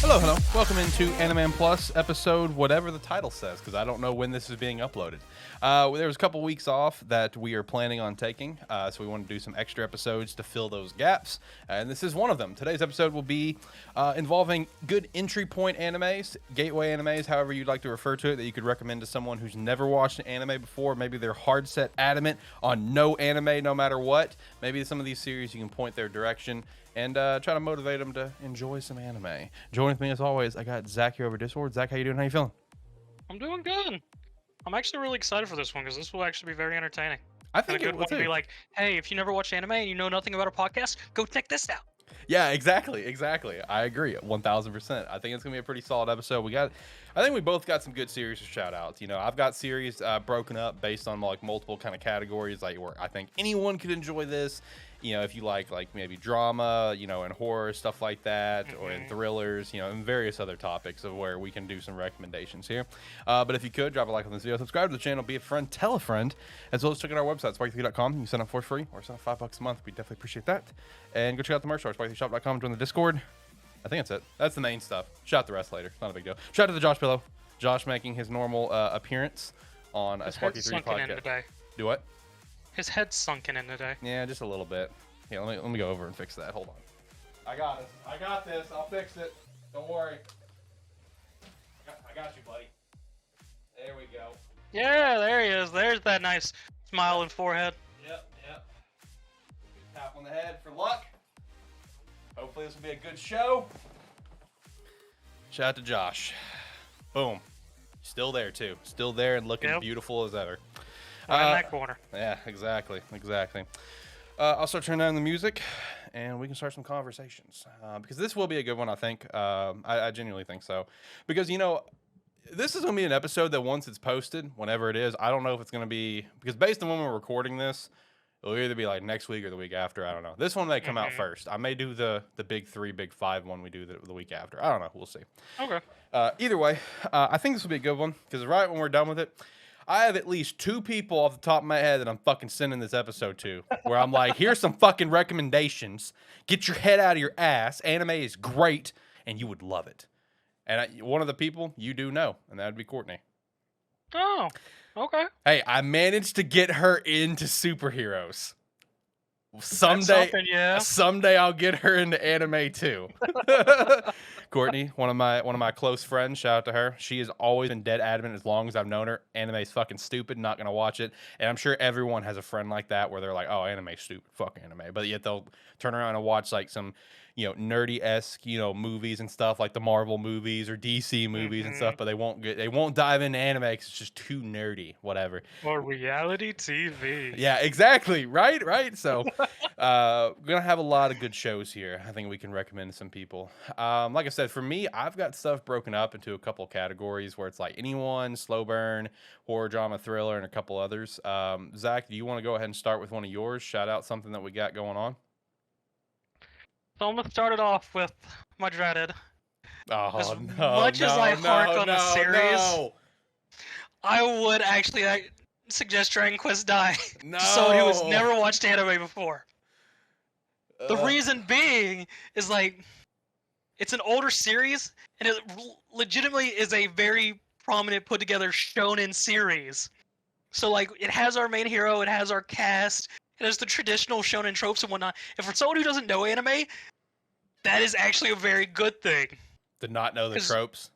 Hello. Welcome into AniMan Plus episode, whatever the title says, because I don't know when this is being uploaded. There was a couple weeks off that we are planning on taking, so we want to do some extra episodes to fill those gaps, and this is one of them. Today's episode will be involving good entry point animes, gateway animes, however you'd like to refer to it, that you could recommend to someone who's never watched an anime before. Maybe they're hard set adamant on no anime no matter what. Maybe some of these series you can point their direction and try to motivate them to enjoy some anime. Join with me as always. I got Zach here over Discord. Zach, how you doing? How you feeling? I'm doing good. I'm actually really excited for this one because this will actually be very entertaining. I think And a good one to be like, hey, if you never watched anime and you know nothing about a podcast, go check this out. Yeah, exactly. I agree 1000%. I think it's gonna be a pretty solid episode. I think we both got some good series to shout out. You know, I've got series broken up based on like multiple kind of categories, like where I think anyone could enjoy this. You know, if you like maybe drama, you know, and horror, stuff like that, or in thrillers, you know, and various other topics of where we can do some recommendations here. But if you could, drop a like on this video, subscribe to the channel, be a friend, tell a friend, as well as check out our website, SparkE3.com. You can sign up for free or sign up $5 a month. We definitely appreciate that. And go check out the merch store, SparkE3shop.com, join the Discord. I think that's it. That's the main stuff. Shout out the rest later. Not a big deal. Shout out to the Josh Pillow. Josh making his normal appearance on a SparkE3 podcast. Do what? His head's sunken in today. Yeah, just a little bit. Yeah, let me go over and fix that. Hold on. I got it. I got this. I'll fix it. Don't worry. I got you, buddy. There we go. Yeah, there he is. There's that nice smile and forehead. Yep. Tap on the head for luck. Hopefully this will be a good show. Shout out to Josh. Boom. Still there, too. Still there and looking beautiful as ever. Right in that corner. Yeah, exactly. I'll start turning down the music, and we can start some conversations. Because this will be a good one, I think. I genuinely think so. Because, you know, this is going to be an episode that once it's posted, whenever it is, I don't know if it's going to be... Because based on when we're recording this, it'll either be like next week or the week after. I don't know. This one may come out first. I may do the big 3, big 5 one we do the week after. I don't know. We'll see. Okay. Either way, I think this will be a good one. Because right when we're done with it... I have at least 2 people off the top of my head that I'm fucking sending this episode to, where I'm like, here's some fucking recommendations. Get your head out of your ass. Anime is great, and you would love it. And one of the people you do know, and that would be Courtney. Oh, okay. Hey, I managed to get her into superheroes. Someday I'll get her into anime too. Courtney, one of my close friends, shout out to her. She has always been dead adamant as long as I've known her. Anime's fucking stupid, not gonna watch it. And I'm sure everyone has a friend like that where they're like, oh, anime's stupid, fuck anime. But yet they'll turn around and watch like some, you know, nerdy-esque, you know, movies and stuff like the Marvel movies or DC movies and stuff, but they won't dive into anime because it's just too nerdy, whatever. Or reality TV. Yeah, exactly. Right. So, we're gonna have a lot of good shows here. I think we can recommend to some people. Like I said, for me, I've got stuff broken up into a couple categories where it's like anyone, slow burn, horror, drama, thriller, and a couple others. Zach, do you want to go ahead and start with one of yours? Shout out something that we got going on. So I'm gonna start it off with my dreaded. As much as I hark on the series, I would actually suggest Dragon Quest Die. No. Someone who has never watched anime before. The reason being is like, it's an older series, and it legitimately is a very prominent put together shonen series. So like, it has our main hero, it has our cast, it has the traditional shonen tropes and whatnot. And for someone who doesn't know anime, that is actually a very good thing. To not know the tropes?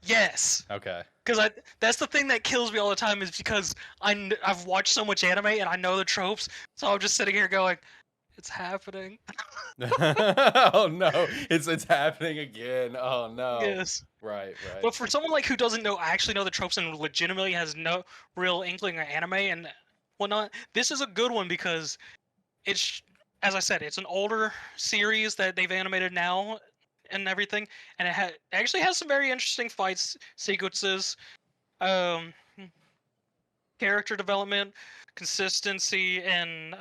Yes. Okay. Because that's the thing that kills me all the time, is because I've watched so much anime and I know the tropes, so I'm just sitting here going, it's happening. Oh no, it's happening again. Oh no. Yes. Right. But for someone like who doesn't actually know the tropes and legitimately has no real inkling of anime and whatnot, this is a good one because it's, as I said, it's an older series that they've animated now and everything, and it actually has some very interesting fights sequences, character development, consistency, and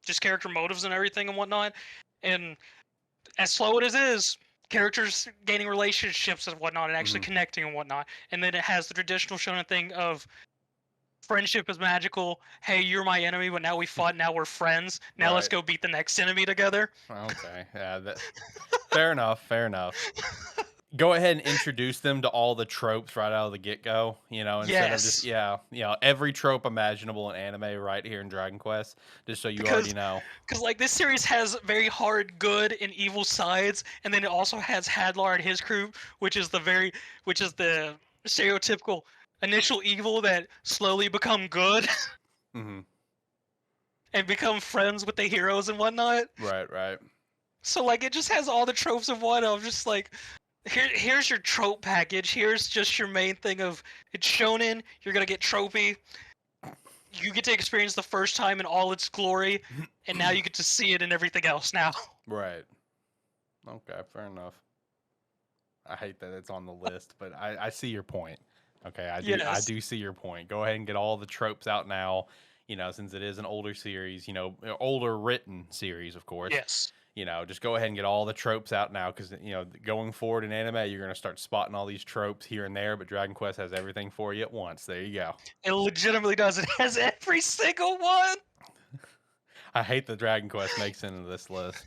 just character motives and everything and whatnot. And as slow as it is, characters gaining relationships and whatnot and actually connecting and whatnot. And then it has the traditional shonen thing of friendship is magical. Hey, you're my enemy, but now we fought. Now we're friends. Now let's Right. go beat the next enemy together. Okay. Yeah. Fair enough. Fair enough. Go ahead and introduce them to all the tropes right out of the get-go, instead of just, Yes, every trope imaginable in anime right here in Dragon Quest, just so you already because know. like this series has very hard good and evil sides, and then it also has Hadlar and his crew, which is the stereotypical initial evil that slowly become good Hmm. and become friends with the heroes and whatnot. Right, right. So like it just has all the tropes of one. I'm just like, here's your trope package. Here's just your main thing of it's shonen. You're gonna get tropey. You get to experience the first time in all its glory, and now you get to see it in everything else now. Right. Okay, fair enough. I hate that it's on the list, but I see your point. Okay, I Yes. do see your point. Go ahead and get all the tropes out now, since it is an older series, older written series, of course. Yes. Just go ahead and get all the tropes out now because, going forward in anime, you're going to start spotting all these tropes here and there, but Dragon Quest has everything for you at once. There you go. It legitimately does. It has every single one. I hate that Dragon Quest makes it into this list.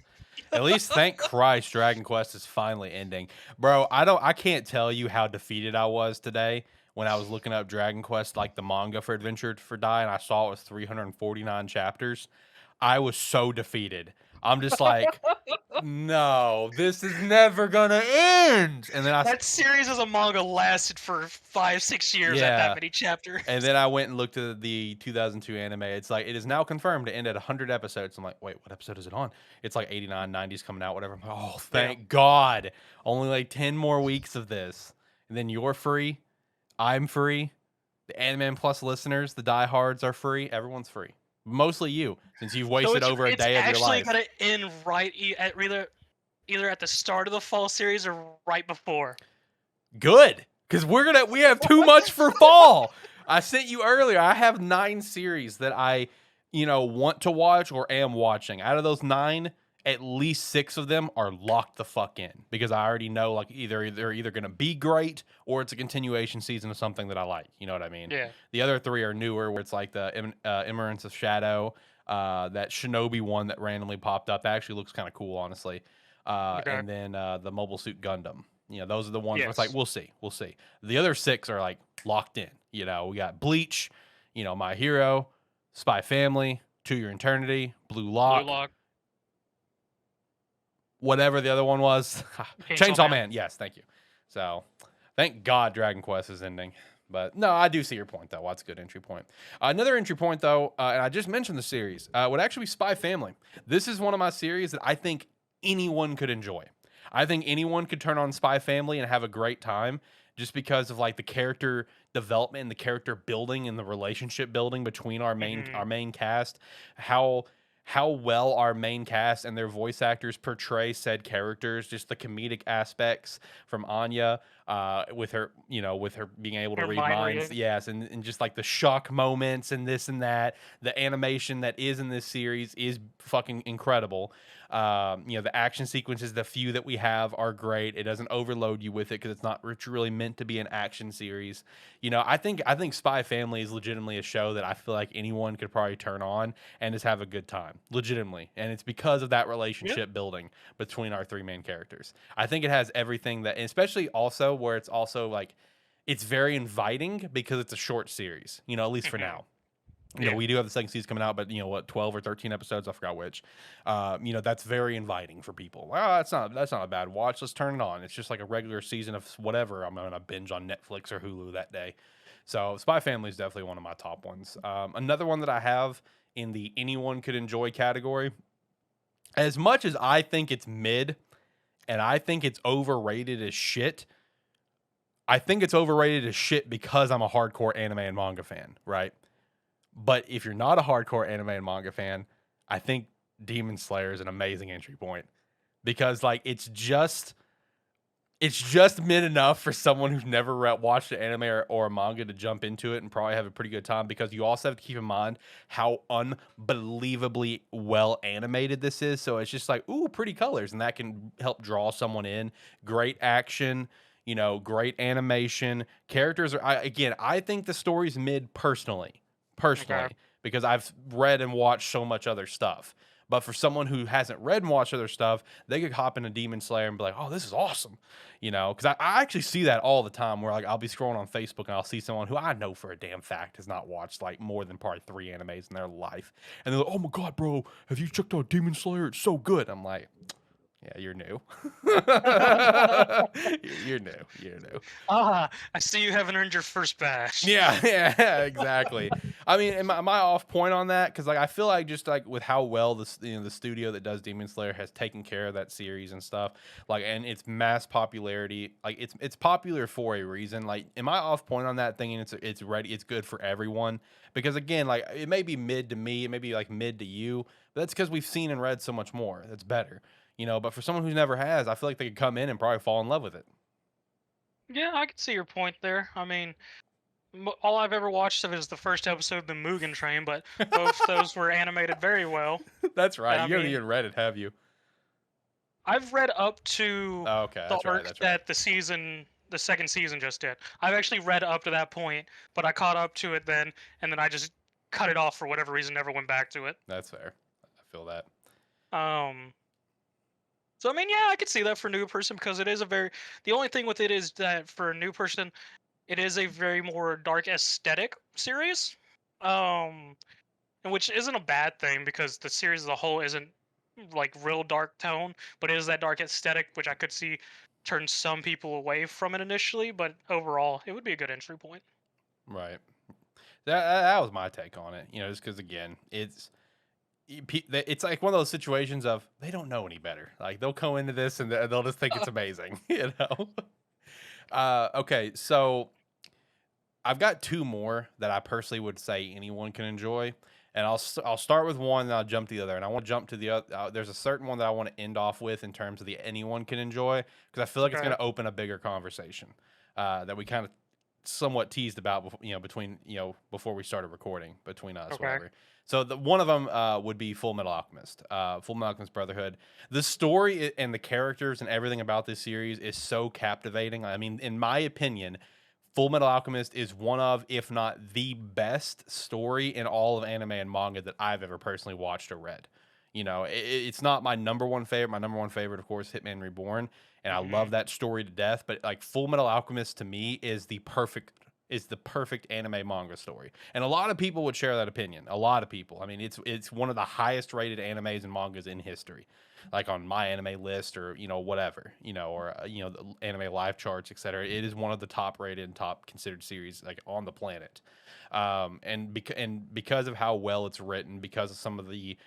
At least thank Christ Dragon Quest is finally ending. Bro, I can't tell you how defeated I was today when I was looking up Dragon Quest, like the manga for Adventure for Die, and I saw it was 349 chapters. I was so defeated. I'm just like, no, this is never gonna end. And then That series as a manga lasted for 5-6 years at Yeah. that many chapters. and then I went and looked at the 2002 anime. It's like it is now confirmed to end at 100 episodes. I'm like, wait, what episode is it on? It's like 89, 90s coming out, whatever. I'm like, oh, thank God. Only like 10 more weeks of this. And then you're free. I'm free. The AniMan Plus listeners, the diehards are free. Everyone's free. Mostly you, since you've wasted over a day of your life. It's actually gonna end right at either at the start of the fall series or right before. Good, because we have too much for fall. I sent you earlier. I have 9 series that I, want to watch or am watching. Out of those 9, at least 6 of them are locked the fuck in because I already know like they're either gonna be great or it's a continuation season of something that I like. You know what I mean? Yeah. The other 3 are newer, where it's like the Emerence of Shadow, that Shinobi one that randomly popped up. That actually looks kind of cool, honestly. Okay. And then the Mobile Suit Gundam. Those are the ones where it's like, Yes. we'll see. The other 6 are like locked in. We got Bleach, My Hero, Spy Family, To Your Eternity, Blue Lock, Blue Lock. whatever the other one was. Chainsaw Chainsaw Man. Man. Yes, thank you. So thank God Dragon Quest is ending. But no, I do see your point, though. That's a good entry point. Another entry point, though, and I just mentioned the series, would actually be Spy Family. This is one of my series that I think anyone could enjoy. I think anyone could turn on Spy Family and have a great time just because of like the character development and the character building and the relationship building between our main cast. How well our main cast and their voice actors portray said characters, just the comedic aspects from Anya, with her being able to Her read mind minds. reading. Yes, and just like the shock moments and this and that. The animation that is in this series is fucking incredible. The action sequences, the few that we have, are great. It doesn't overload you with it because it's not really meant to be an action series. I think Spy Family is legitimately a show that I feel like anyone could probably turn on and just have a good time, legitimately. And it's because of that relationship building between our 3 main characters. I think it has everything that, and especially also where it's also like, it's very inviting because it's a short series, at least for now. We do have the second season coming out, but 12 or 13 episodes, I forgot which. That's very inviting for people. Well, that's not a bad watch. Let's turn it on. It's just like a regular season of whatever I'm gonna binge on Netflix or Hulu that day. So Spy Family is definitely one of my top ones. Another one that I have in the anyone could enjoy category, as much as I think it's mid, and I think it's overrated as shit. I think it's overrated as shit because I'm a hardcore anime and manga fan, right? But if you're not a hardcore anime and manga fan, I think Demon Slayer is an amazing entry point because like it's just mid enough for someone who's never watched an anime or a manga to jump into it and probably have a pretty good time, because you also have to keep in mind how unbelievably well animated this is. So it's just like, ooh, pretty colors, and that can help draw someone in. Great action, great animation. Characters are, I think the story's mid personally. Okay. personally, because I've read and watched so much other stuff. But for someone who hasn't read and watched other stuff, they could hop into Demon Slayer and be like, "Oh, this is awesome," because I actually see that all the time. Where like I'll be scrolling on Facebook and I'll see someone who I know for a damn fact has not watched like more than probably 3 animes in their life, and they're like, "Oh my god, bro, have you checked out Demon Slayer? It's so good." I'm like, "Yeah, you're new. You're new. You're new." Ah, I see you haven't earned your first badge. Yeah, yeah, exactly. I mean, am I off point on that? Because like I feel like just like with how well the studio that does Demon Slayer has taken care of that series and stuff, like and its mass popularity, like it's popular for a reason. Like, am I off point on that thinking it's ready, it's good for everyone? Because again, like it may be mid to me, it may be like mid to you, but that's because we've seen and read so much more. That's better, But for someone who never has, I feel like they could come in and probably fall in love with it. Yeah, I can see your point there. I mean, all I've ever watched of is the first episode of the Mugen Train, but both those were animated very well. That's And right. I You haven't mean, even read it, have you? I've read up to Oh, okay, the that's right. arc That's right. that the second season just did. I've actually read up to that point, but I caught up to it then, and then I just cut it off for whatever reason, never went back to it. That's fair. I feel that. Um, so I mean, yeah, I could see that for a new person because it is a very. The only thing with it is that for a new person, it is a very more dark aesthetic series. Um, and which isn't a bad thing because the series as a whole isn't like real dark tone, but it is that dark aesthetic which I could see turn some people away from it initially, but overall it would be a good entry point. Right. That was my take on it. Just because again, it's like one of those situations of they don't know any better. Like they'll go into this and they'll just think it's amazing. Okay, so I've got two more that I personally would say anyone can enjoy, and I'll start with one, and I'll jump to the other. And I want to jump to the other. There's a certain one that I want to end off with in terms of the anyone can enjoy because I feel like it's Okay. going to open a bigger conversation that we kind of somewhat teased about, between before we started recording between us, Okay. whatever. So one of them would be Full Metal Alchemist, Full Metal Alchemist Brotherhood. The story and the characters and everything about this series is so captivating. I mean, in my opinion, Full Metal Alchemist is one of, if not the best story in all of anime and manga that I've ever personally watched or read. It's not my number one favorite. My number one favorite, of course, Hitman Reborn, and I Hmm. love that story to death. But like Full Metal Alchemist to me is the perfect anime manga story, and a lot of people would share that opinion. A lot of people. I mean, it's one of the highest rated animes and mangas in history, like on my anime list or whatever or the anime live charts, etc. It is one of the top rated and top considered series like on the planet, and because of how well it's written, because of some of the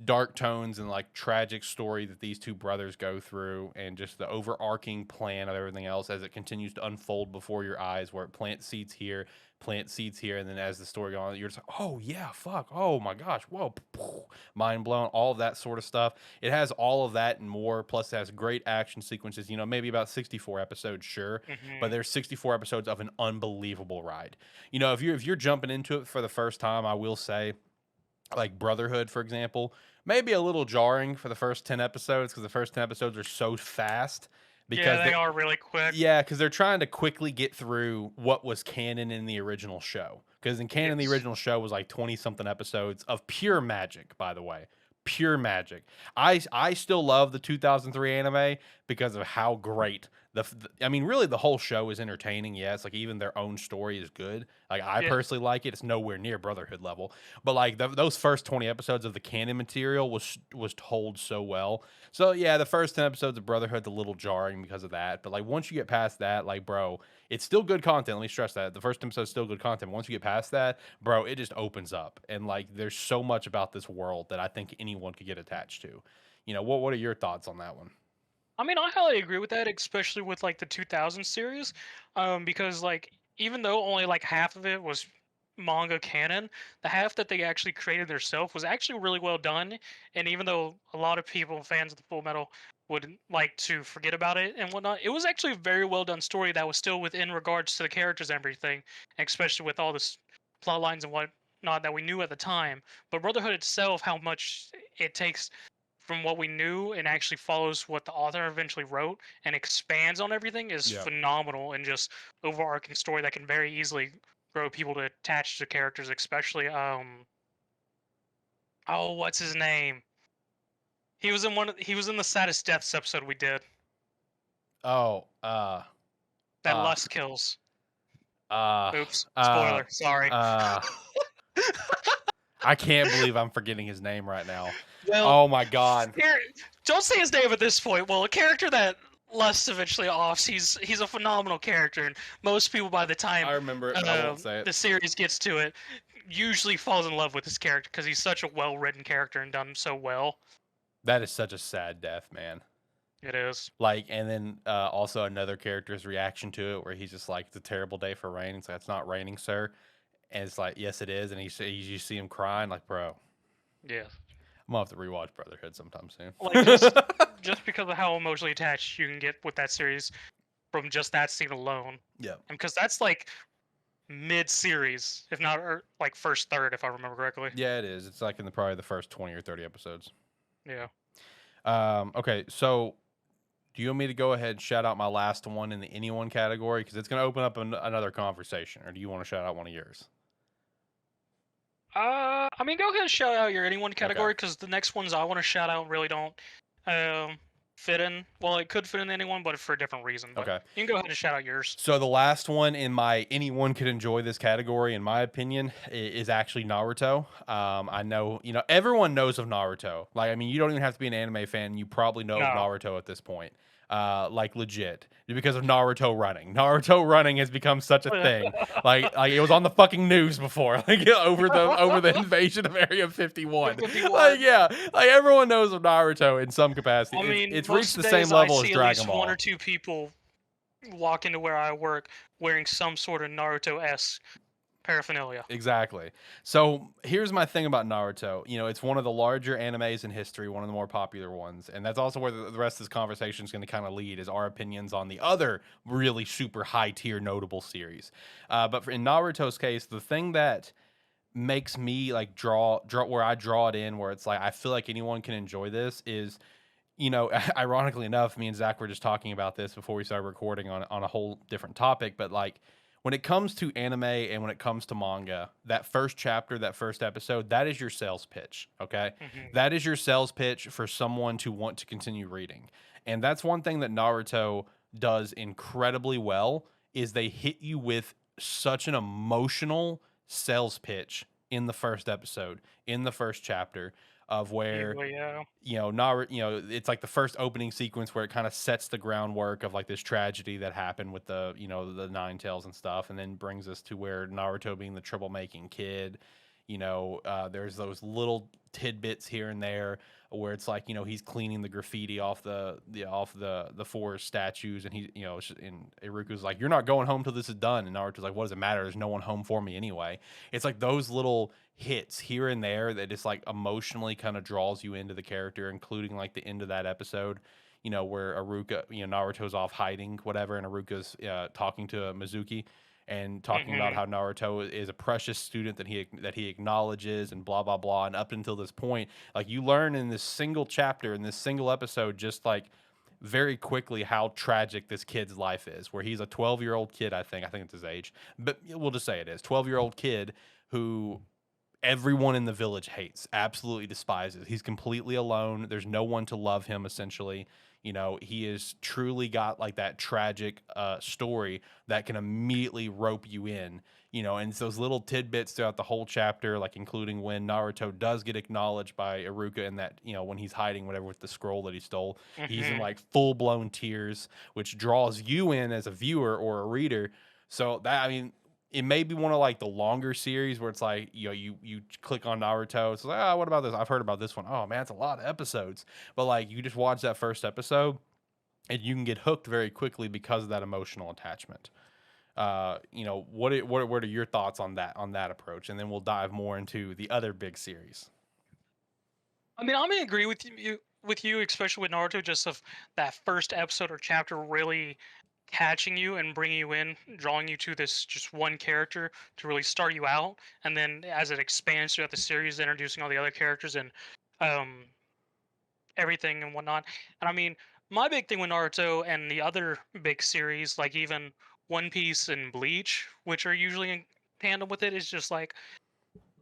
dark tones and like tragic story that these two brothers go through, and just the overarching plan of everything else as it continues to unfold before your eyes, where it plants seeds here, and then as the story goes on, you're just like, oh yeah, fuck, oh my gosh, whoa, mind blown, all of that sort of stuff. It has all of that and more, plus it has great action sequences. Maybe about 64 episodes, sure, but Hmm. there's 64 episodes of an unbelievable ride. If you're jumping into it for the first time, I will say, like Brotherhood, for example, maybe a little jarring for the first 10 episodes because the first 10 episodes are so fast Yeah, because they are really quick. yeah, because they're trying to quickly get through what was canon in the original show. Because in canon, the Yes. original show was like 20 something episodes of pure magic, by the way. Pure magic. I still love the 2003 anime because of how great I mean, really, the whole show is entertaining. Yeah, it's like even their own story is good. Like I Yeah. personally like it. It's nowhere near Brotherhood level, but like those first 20 episodes of the canon material was told so well. So yeah, the first 10 episodes of Brotherhood's a little jarring because of that. But like once you get past that, like bro, it's still good content. Let me stress that. The first episode's still good content. But once you get past that, bro, it just opens up. And like there's so much about this world that I think anyone could get attached to. What are your thoughts on that one? I mean, I highly agree with that, especially with like the 2000 series, because like even though only like half of it was manga canon, the half that they actually created themselves was actually really well done. And even though a lot of people, fans of the Full Metal, would like to forget about it and whatnot, it was actually a very well done story that was still within regards to the characters and everything, especially with all this plot lines and whatnot that we knew at the time. But Brotherhood itself, how much it takes from what we knew and actually follows what the author eventually wrote and expands on everything is Yeah. phenomenal, and just overarching story that can very easily grow people to attach to characters, especially oh, what's his name? He was in the Saddest Deaths episode we did. Oh, That uh, Lust Kills. uh, Oops. uh, Spoiler. Sorry. uh, I can't believe I'm forgetting his name right now. Well, Oh my god. here, don't say his name at this point. Well, a character that Lust eventually offs, he's a phenomenal character, and most people by the time I remember it, but I won't say it. the series gets to it, usually falls in love with this character because he's such a well-written character and done so well. That is such a sad death, man. It is. Like, and then also another character's reaction to it, where he's just like, "It's a terrible day for rain." It's like, "It's not raining, sir," and it's like, "Yes, it is." And you see him crying, like, bro. Yeah. I'm gonna have to rewatch Brotherhood sometime soon. Like just because of how emotionally attached you can get with that series from just that scene alone. Yeah. And because that's like mid-series, if not like first third, if I remember correctly. Yeah, it is. It's like in probably the first 20 or 30 episodes. Yeah. Okay, so do you want me to go ahead and shout out my last one in the anyone category? Because it's going to open up another conversation. Or do you want to shout out one of yours? I mean, go ahead and shout out your anyone category because the next ones I want to shout out really don't fit in. Well, it could fit in anyone, but for a different reason. But Okay. You can go ahead and shout out yours. So the last one in my anyone could enjoy this category, in my opinion, is actually Naruto. I know, everyone knows of Naruto. Like, I mean, you don't even have to be an anime fan. You probably know of Naruto at this point. Like legit, because of Naruto running. Naruto running has become such a thing. like it was on the fucking news before, like over the invasion of Area 51. Like everyone knows of Naruto in some capacity. I mean, it's reached the same level as Dragon Ball. One or two people walk into where I work wearing some sort of Naruto-esque paraphernalia. Exactly. So here's my thing about Naruto. It's one of the larger animes in history, one of the more popular ones, and that's also where the rest of this conversation is going to kind of lead, is our opinions on the other really super high tier notable series. But in Naruto's case, the thing that makes me like draw where I draw it in, where it's like I feel like anyone can enjoy this, is ironically enough, me and Zach were just talking about this before we started recording on a whole different topic, but like, when it comes to anime and when it comes to manga, that first chapter, that first episode, that is your sales pitch, okay? That is your sales pitch for someone to want to continue reading. And that's one thing that Naruto does incredibly well, is they hit you with such an emotional sales pitch in the first episode, in the first chapter, of where Naruto, it's like the first opening sequence where it kind of sets the groundwork of like this tragedy that happened with the the Nine Tails and stuff, and then brings us to where Naruto, being the troublemaking kid, there's those little tidbits here and there where it's like he's cleaning the graffiti off the forest statues, and and Iruku's like, "You're not going home till this is done," and Naruto's like, "What does it matter? There's no one home for me anyway." It's like those little hits here and there that just like emotionally kind of draws you into the character, including like the end of that episode, where Naruto's off hiding, whatever, and Iruka's talking to Mizuki and talking about how Naruto is a precious student that he acknowledges, and blah blah blah. And up until this point, like, you learn in this single chapter, in this single episode, just like very quickly how tragic this kid's life is, where he's a 12-year-old kid, I think it's his age, but we'll just say it is 12-year-old kid who everyone in the village hates, absolutely despises. He's completely alone. There's no one to love him, essentially. He has truly got like that tragic story that can immediately rope you in, and it's those little tidbits throughout the whole chapter, like including when Naruto does get acknowledged by Iruka, in that, when he's hiding whatever with the scroll that he stole, he's in like full-blown tears, which draws you in as a viewer or a reader. So that, I mean, it may be one of like the longer series where it's like, you click on Naruto, it's like, what about this? I've heard about this one. Oh man, it's a lot of episodes. But like, you just watch that first episode and you can get hooked very quickly because of that emotional attachment. What are your thoughts on that approach? And then we'll dive more into the other big series. I mean, I'm gonna agree with you, especially with Naruto, just of that first episode or chapter really catching you and bringing you in, drawing you to this just one character to really start you out, and then as it expands throughout the series, introducing all the other characters and everything and whatnot. And I mean, my big thing with Naruto and the other big series, like even One Piece and Bleach, which are usually tandem with it is just like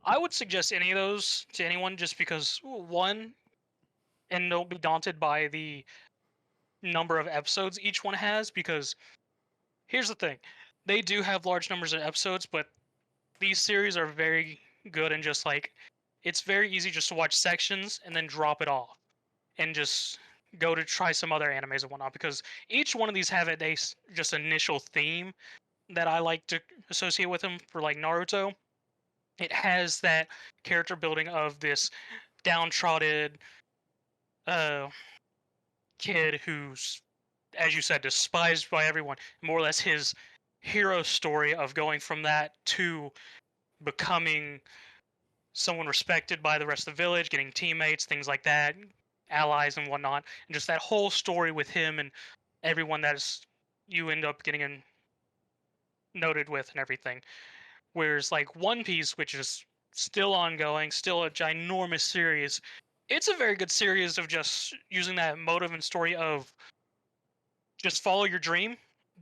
I would suggest any of those to anyone just because one, and don't be daunted by the number of episodes each one has, because here's the thing. They do have large numbers of episodes, but these series are very good and just like it's very easy just to watch sections and then drop it off and just go to try some other animes and whatnot, because each one of these have a just initial theme that I like to associate with them. For like Naruto, it has that character building of this downtrodden uh, kid who's, as you said, despised by everyone. More or less his hero story of going from that to becoming someone respected by the rest of the village, getting teammates, things like that, allies and whatnot, and just that whole story with him and everyone that is you end up getting noted with and everything. Whereas like One Piece, which is still ongoing, still a ginormous series, it's a very good series of just using that motive and story of just follow your dream,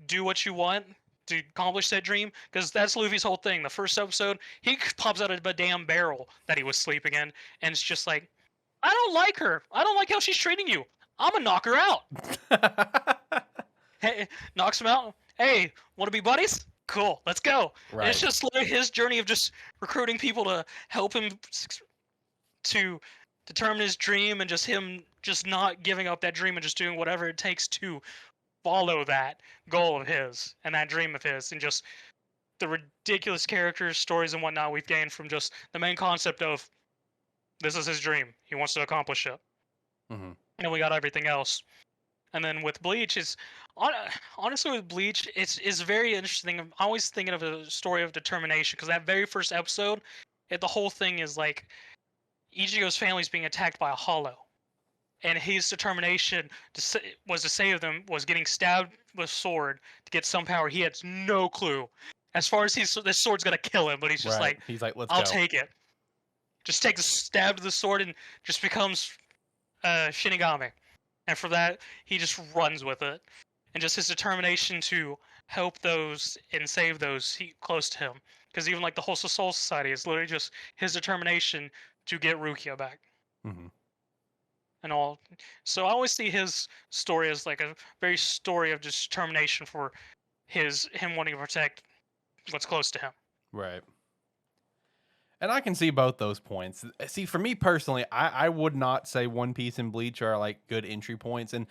do what you want to accomplish that dream, because that's Luffy's whole thing. The first episode, he pops out of a damn barrel that he was sleeping in, and it's just like, I don't like her. I don't like how she's treating you. I'm gonna knock her out. Hey, knocks him out. Hey, want to be buddies? Cool, let's go. Right. And it's just literally his journey of just recruiting people to help him to determine his dream, and just him just not giving up that dream and just doing whatever it takes to follow that goal of his and that dream of his, and just the ridiculous characters, stories, and whatnot we've gained from just the main concept of this is his dream. He wants to accomplish it. Mm-hmm. And we got everything else. And then with Bleach, honestly with Bleach, it's very interesting. I'm always thinking of a story of determination, because that very first episode, the whole thing is like Ichigo's family is being attacked by a hollow, and his determination was to save them was getting stabbed with a sword to get some power. He had no clue. As far as this sword's gonna kill him, but he's just like, let's I'll go. take it. Just take the stab to the sword and just becomes Shinigami. And for that, he just runs with it. And just his determination to help those and save those close to him. Because even like the whole Soul Society is literally just his determination to get Rukia back. Mm-hmm. And all. So I always see his story as like a very story of just determination for him wanting to protect what's close to him. Right. And I can see both those points. See, for me personally, I would not say One Piece and Bleach are like good entry points. And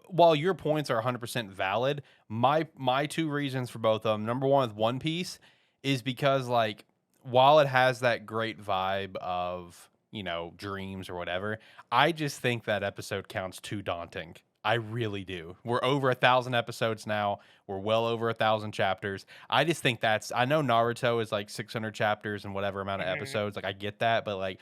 while your points are 100% valid, my two reasons for both of them, number one with One Piece, is because like while it has that great vibe of, you know, dreams or whatever, I just think that episode counts too daunting. I really do. We're over 1,000 episodes now. We're well over 1,000 chapters. I just think I know Naruto is like 600 chapters and whatever amount of episodes. Like I get that, but like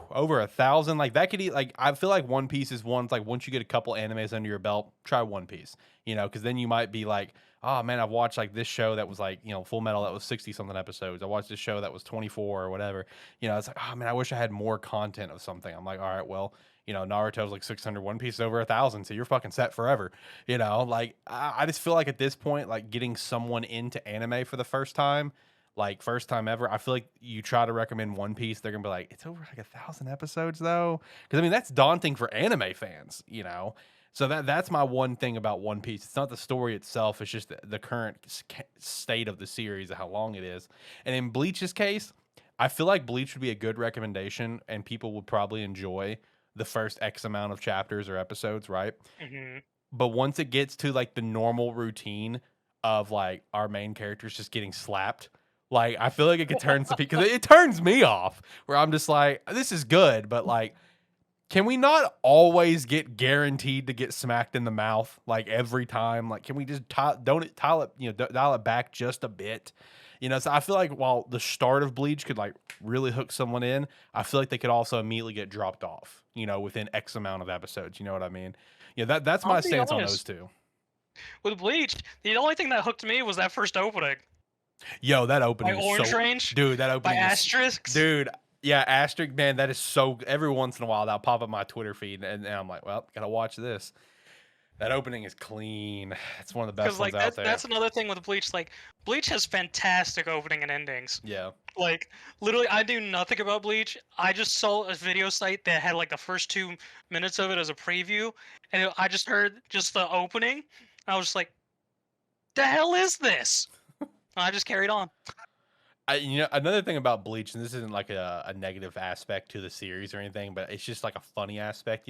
over 1,000, like that could like, I feel like One Piece is one, like once you get a couple animes under your belt, try One Piece, you know, because then you might be like, oh man, I've watched like this show that was like, you know, Full Metal that was 60 something episodes. I watched this show that was 24 or whatever. You know, it's like, oh man, I wish I had more content of something. I'm like, all right, well, you know, Naruto's like 600, One Piece is over 1,000, so you're fucking set forever. You know, like I just feel like at this point, like getting someone into anime for the first time, like first time ever, I feel like you try to recommend One Piece, they're gonna be like, it's over like 1,000 episodes though, because I mean that's daunting for anime fans, you know. So that's my one thing about One Piece. It's not the story itself; it's just the current state of the series, how long it is. And in Bleach's case, I feel like Bleach would be a good recommendation, and people would probably enjoy the first X amount of chapters or episodes, right? Mm-hmm. But once it gets to like the normal routine of like our main characters just getting slapped, like I feel like it could turn some because it turns me off. Where I'm just like, this is good, but like, can we not always get guaranteed to get smacked in the mouth like every time? Like, can we just dial it back just a bit? You know, so I feel like while the start of Bleach could like really hook someone in, I feel like they could also immediately get dropped off, you know, within X amount of episodes. You know what I mean? Yeah, that's my stance on those two. With Bleach, the only thing that hooked me was that first opening. Yo, that opening by Orange so, Range? Dude, that opening by Asterisks? Dude, yeah, Asterisk, man, that is so, every once in a while that'll pop up my Twitter feed and I'm like, well, gotta watch this. That opening is clean. It's one of the Because best ones like out there. that's another thing with Bleach. Like Bleach has fantastic opening and endings. Yeah. Like literally, I knew nothing about Bleach. I just saw a video site that had like the first 2 minutes of it as a preview, and I just heard just the opening. I was just like, "The hell is this?" And I just carried on. Another thing about Bleach, and this isn't like a negative aspect to the series or anything, but it's just like a funny aspect,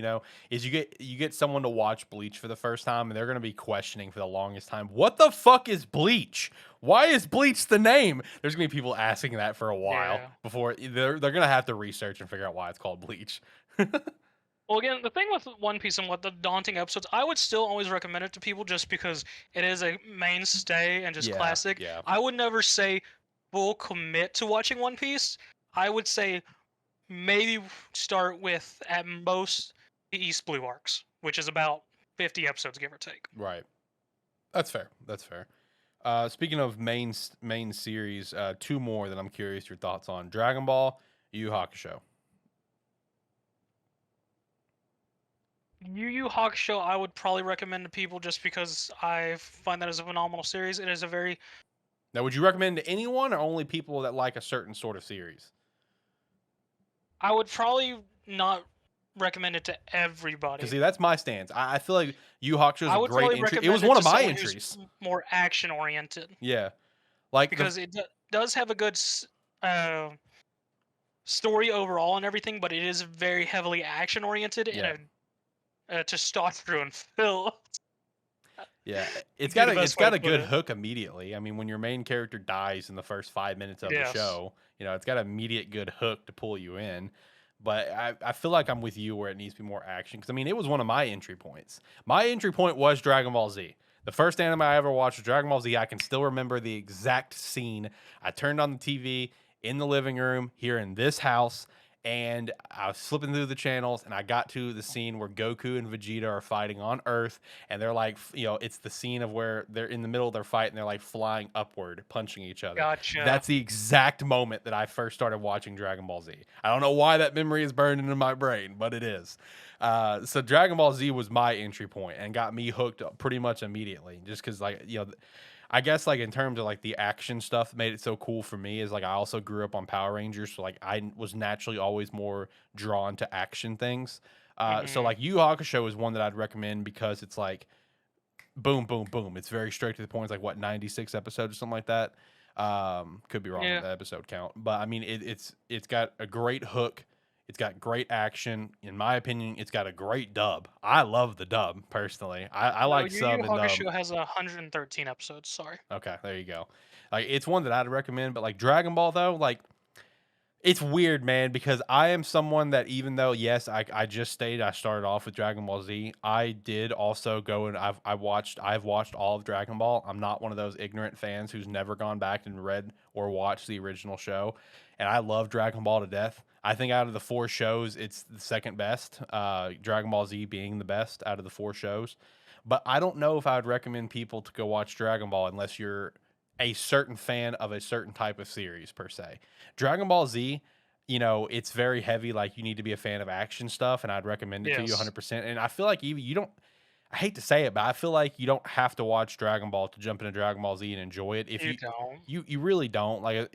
is you get someone to watch Bleach for the first time, and they're gonna be questioning for the longest time, what the fuck is Bleach? Why is Bleach the name? There's gonna be people asking that for a while Yeah. before they're gonna have to research and figure out why it's called Bleach. Well, again, the thing with One Piece and what the daunting episodes, I would still always recommend it to people just because it is a mainstay and just Yeah, classic. yeah. I would never say full commit to watching One Piece. I would say maybe start with at most the East Blue arcs, which is about 50 episodes, give or take. Right. That's fair. That's fair. Speaking of main series, two more that I'm curious your thoughts on: Dragon Ball, Yu Yu Hakusho. Yu Yu Hakusho, I would probably recommend to people just because I find that as a phenomenal series. It is a very Now, would you recommend to anyone or only people that like a certain sort of series? I would probably not recommend it to Because everybody. see, that's my stance. I feel like Yu Yu Hakusho is I a would great probably entry. It recommend was it one to of my someone who's entries. more action oriented Yeah, like because it does have a good story overall and everything, but it is very heavily action oriented Yeah. and to start through and fill. yeah, it's Be the got best way a to put good it. hook immediately. I mean, when your main character dies in the first 5 minutes of the Yes. show, it's got an immediate good hook to pull you in. But I feel like I'm with you where it needs to be more action. Because, I mean, it was one of my entry points. My entry point was Dragon Ball Z. The first anime I ever watched was Dragon Ball Z. I can still remember the exact scene. I turned on the TV in the living room here in this house, and I was flipping through the channels, and I got to the scene where Goku and Vegeta are fighting on Earth, and they're like, it's the scene of where they're in the middle of their fight, and they're like flying upward, punching each other. Gotcha. That's the exact moment that I first started watching Dragon Ball Z. I don't know why that memory is burned into my brain, but it is. So Dragon Ball Z was my entry point and got me hooked up pretty much immediately, just because, I guess, like, in terms of like the action stuff that made it so cool for me is like I also grew up on Power Rangers, so like I was naturally always more drawn to action things. So like Yu Yu Hakusho is one that I'd recommend because it's like boom, boom, boom. It's very straight to the point. It's like what 96 episodes or something like that. Could be wrong with the episode count, but I mean it's got a great hook. It's got great action. In my opinion, it's got a great dub. I love the dub personally. I like Yu sub Yu and dub. Hakusho has 113 episodes. Sorry. Okay, there you go. Like it's one that I'd recommend, but like Dragon Ball though, like it's weird, man, because I am someone that even though yes, I just stated I started off with Dragon Ball Z, I did also go and I've watched all of Dragon Ball. I'm not one of those ignorant fans who's never gone back and read or watched the original show, and I love Dragon Ball to death. I think out of the 4 shows, it's the second best. Dragon Ball Z being the best out of the 4 shows. But I don't know if I would recommend people to go watch Dragon Ball unless you're a certain fan of a certain type of series per se. Dragon Ball Z, it's very heavy. Like you need to be a fan of action stuff, and I'd recommend it to you 100%. And I feel like even you don't. I hate to say it, but I feel like you don't have to watch Dragon Ball to jump into Dragon Ball Z and enjoy it. If You don't. you really don't like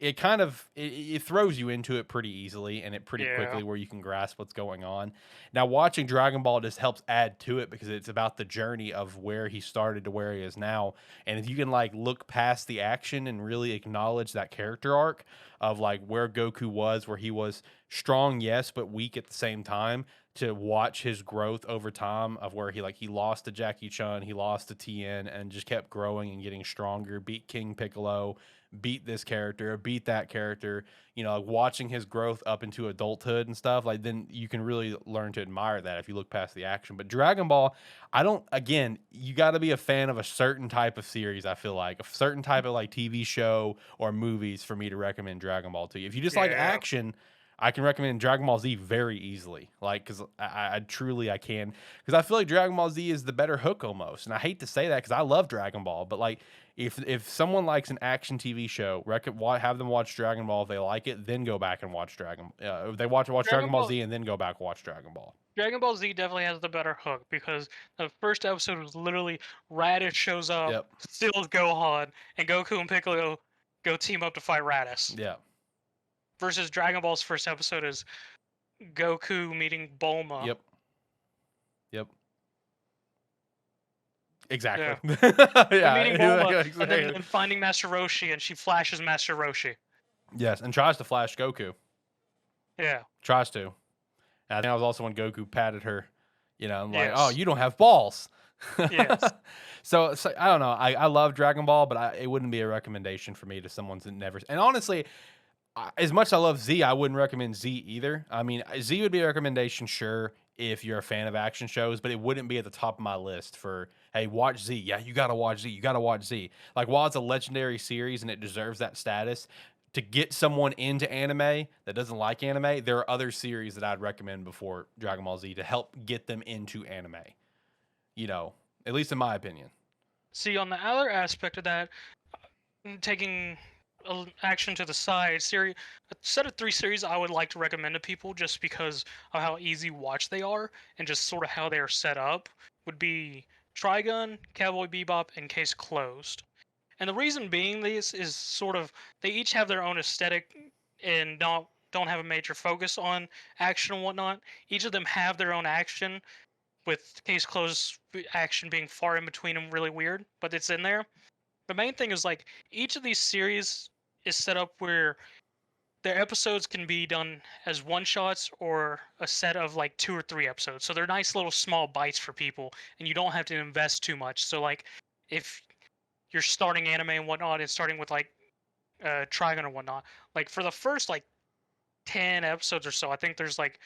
it kind of it throws you into it pretty easily and it pretty quickly where you can grasp what's going on. Now watching Dragon Ball just helps add to it because it's about the journey of where he started to where he is now. And if you can like look past the action and really acknowledge that character arc of like where Goku was, where he was strong, yes, but weak at the same time, to watch his growth over time of where he lost to Jackie Chun, he lost to Tien, and just kept growing and getting stronger, beat King Piccolo, beat this character, beat that character, like watching his growth up into adulthood and stuff, like then you can really learn to admire that if you look past the action. But Dragon Ball, you got to be a fan of a certain type of series. I feel like a certain type of like TV show or movies for me to recommend Dragon Ball to you. If you just like action, I can recommend Dragon Ball Z very easily, like because I truly can, because I feel like Dragon Ball Z is the better hook almost, and I hate to say that because I love Dragon Ball, but like if someone likes an action TV show, have them watch Dragon Ball. If they like it, then go back and watch Dragon. If they watch Dragon Ball Z and then go back and watch Dragon Ball. Dragon Ball Z definitely has the better hook because the first episode was literally Raditz shows up, Yep. steals Gohan, and Goku and Piccolo go team up to fight Raditz. Yeah. Versus Dragon Ball's first episode is Goku meeting Bulma. Yep. Yep. Exactly. Yeah. Yeah. Meeting Bulma, Exactly. and then finding Master Roshi, and she flashes Master Roshi. Yes, and tries to flash Goku. Yeah. Tries to. And I think that was also when Goku patted her. I'm like, Yes. oh, you don't have balls. Yes. So I don't know. I love Dragon Ball, but it wouldn't be a recommendation for me to someone that never. And honestly, as much as I love Z, I wouldn't recommend Z either. I mean, Z would be a recommendation, sure, if you're a fan of action shows, but it wouldn't be at the top of my list for, hey, watch Z. Yeah, you got to watch Z. You got to watch Z. Like, while it's a legendary series and it deserves that status, to get someone into anime that doesn't like anime, there are other series that I'd recommend before Dragon Ball Z to help get them into anime. At least in my opinion. See, on the other aspect of that, taking action to the side, a set of 3 series I would like to recommend to people just because of how easy watch they are and just sort of how they are set up would be Trigun, Cowboy Bebop, and Case Closed. And the reason being this is sort of they each have their own aesthetic and don't have a major focus on action and whatnot. Each of them have their own action, with Case Closed action being far in between and really weird, but it's in there. The main thing is like each of these series is set up where their episodes can be done as one shots or a set of like 2 or 3 episodes. So they're nice little small bites for people, and you don't have to invest too much. So like if you're starting anime and whatnot, and starting with like Trigun or whatnot, like for the first like 10 episodes or so, I think there's like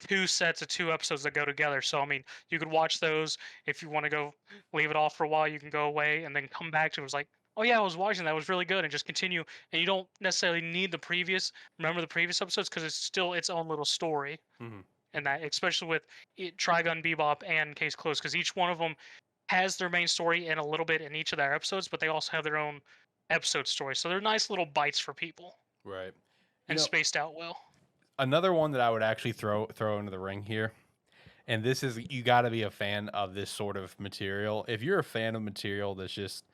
2 sets of 2 episodes that go together. So I mean, you could watch those if you want to go leave it off for a while. You can go away and then come back to it. It was like, oh yeah, I was watching that. It was really good, and just continue. And you don't necessarily need remember the previous episodes because it's still its own little story. Mm-hmm. And that, especially with Trigun, Bebop, and Case Closed, because each one of them has their main story and a little bit in each of their episodes, but they also have their own episode story. So they're nice little bites for people. Right. And spaced out well. Another one that I would actually throw into the ring here, and this is, you got to be a fan of this sort of material. If you're a fan of material that's just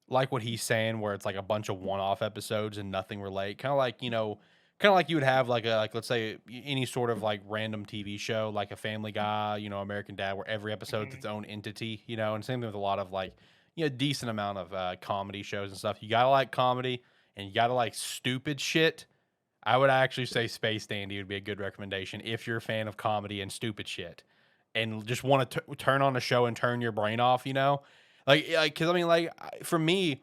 like what he's saying, where it's like a bunch of one-off episodes and nothing relate, kind of like you would have like let's say any sort of like random TV show, like a Family Guy, American Dad, where every episode's its own entity, and same thing with a lot of like, decent amount of comedy shows and stuff. You gotta like comedy and you gotta like stupid shit. I would actually say Space Dandy would be a good recommendation if you're a fan of comedy and stupid shit, and just want to turn on a show and turn your brain off. Because I mean, like for me,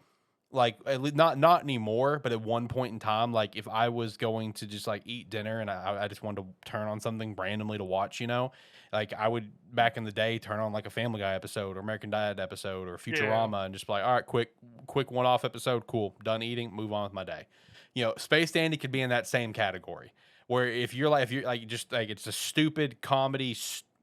like at least not anymore, but at one point in time, like if I was going to just like eat dinner and I just wanted to turn on something randomly to watch, like I would back in the day turn on like a Family Guy episode or American Dad episode or Futurama and just be like, all right, quick one-off episode, cool, done eating, move on with my day. Space Dandy could be in that same category where if you're like just like it's a stupid comedy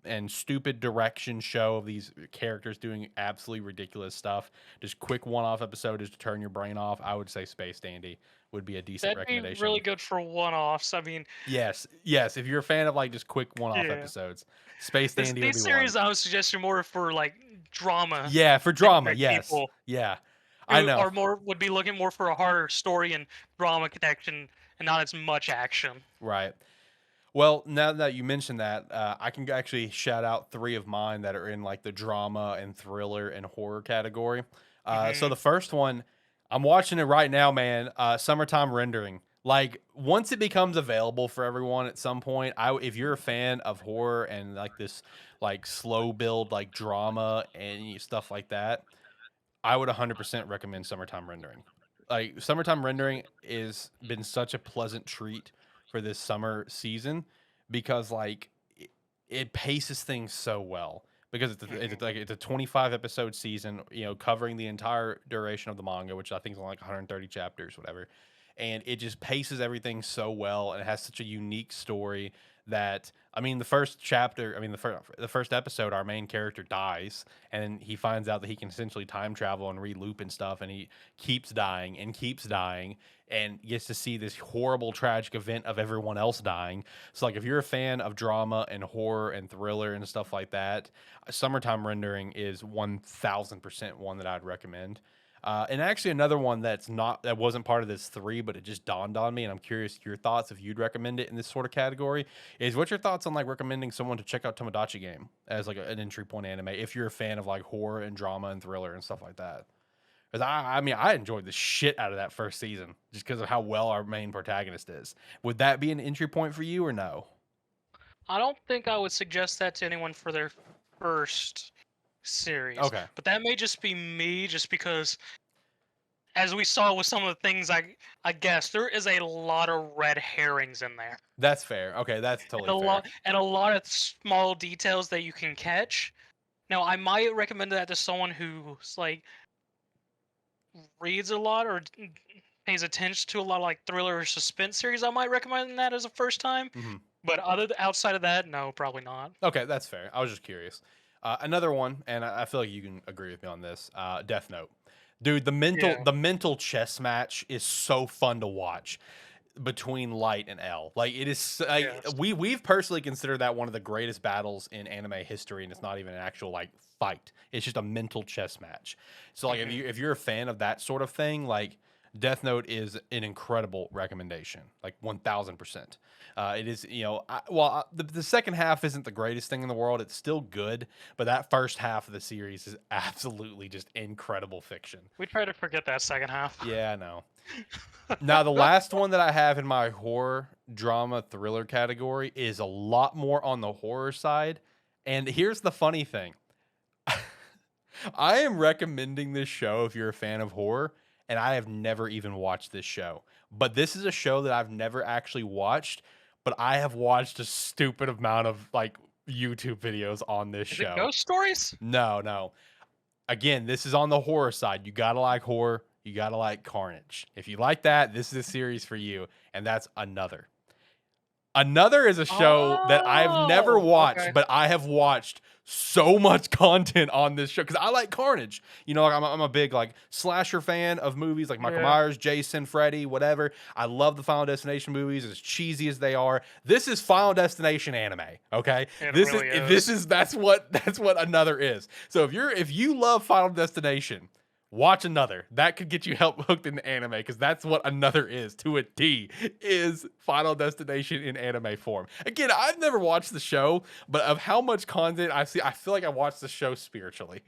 and stupid direction show of these characters doing absolutely ridiculous stuff, just quick one-off episode just to turn your brain off, I would say Space Dandy would be a decent recommendation. That'd be really good for one-offs. I mean, yes, if you're a fan of like just quick one-off episodes, Space Dandy would be these series one. I would suggest are more for like drama. Yeah, for drama, yes. Yeah. I know. Or would be looking more for a harder story and drama connection and not as much action. Right. Well, now that you mentioned that, I can actually shout out 3 of mine that are in like the drama and thriller and horror category. So the first one, I'm watching it right now, man. Summertime Rendering. Like once it becomes available for everyone at some point, if you're a fan of horror and like this like slow build like drama and stuff like that, I would 100% recommend Summertime Rendering. Like Summertime Rendering is been such a pleasant treat for this summer season because like it paces things so well because it's a 25 episode season, covering the entire duration of the manga, which I think is like 130 chapters, whatever. And it just paces everything so well and it has such a unique story that, I mean, the first chapter, I mean, the first episode, our main character dies, and he finds out that he can essentially time travel and re-loop and stuff, and he keeps dying and keeps dying, and gets to see this horrible, tragic event of everyone else dying. So, like, if you're a fan of drama and horror and thriller and stuff like that, Summertime Rendering is 1000% one that I'd recommend. And actually, another one that wasn't part of this 3, but it just dawned on me, and I'm curious your thoughts if you'd recommend it in this sort of category. Is what's your thoughts on like recommending someone to check out Tomodachi Game as like an entry point anime if you're a fan of like horror and drama and thriller and stuff like that? Because I mean, I enjoyed the shit out of that first season just because of how well our main protagonist is. Would that be an entry point for you or no? I don't think I would suggest that to anyone for their first series. Okay. But that may just be me, just because, as we saw with some of the things, I guess there is a lot of red herrings in there. That's fair. Okay, that's totally And a fair. lot, and a lot of small details that you can catch. Now, I might recommend that to someone who's like reads a lot or pays attention to a lot of like thriller or suspense series. I might recommend that as a first time. Mm-hmm. But outside of that, no, probably not. Okay, that's fair. I was just curious. Another one, and I feel like you can agree with me on this. Death Note, dude. The mental chess match is so fun to watch between Light and L. Like it is. Like, Yes. we've personally considered that one of the greatest battles in anime history, and it's not even an actual like fight. It's just a mental chess match. So like if you're a fan of that sort of thing, like Death Note is an incredible recommendation, like 1000%. It is, the second half isn't the greatest thing in the world. It's still good, but that first half of the series is absolutely just incredible fiction. We try to forget that second half. Yeah, I know. Now, the last one that I have in my horror, drama, thriller category is a lot more on the horror side. And here's the funny thing. I am recommending this show if you're a fan of horror, and I have never even watched this show. But this is a show that I've never actually watched, but I have watched a stupid amount of like YouTube videos on this show. Is it Ghost Stories? No. Again, this is on the horror side. You gotta like horror. You gotta like Carnage. If you like that, this is a series for you. And that's Another. Another is a show that I've never watched, but I have watched so much content on this show because I like Carnage. You know, like I'm a big like slasher fan of movies like Michael Myers, Jason, Freddy, whatever. I love the Final Destination movies, as cheesy as they are. This is Final Destination anime. Okay, that's what Another is. So if you love Final Destination, watch Another. That could get you hooked into anime because that's what Another is to a T, is Final Destination in anime form. Again, I've never watched the show, but of how much content I see, I feel like I watched the show spiritually.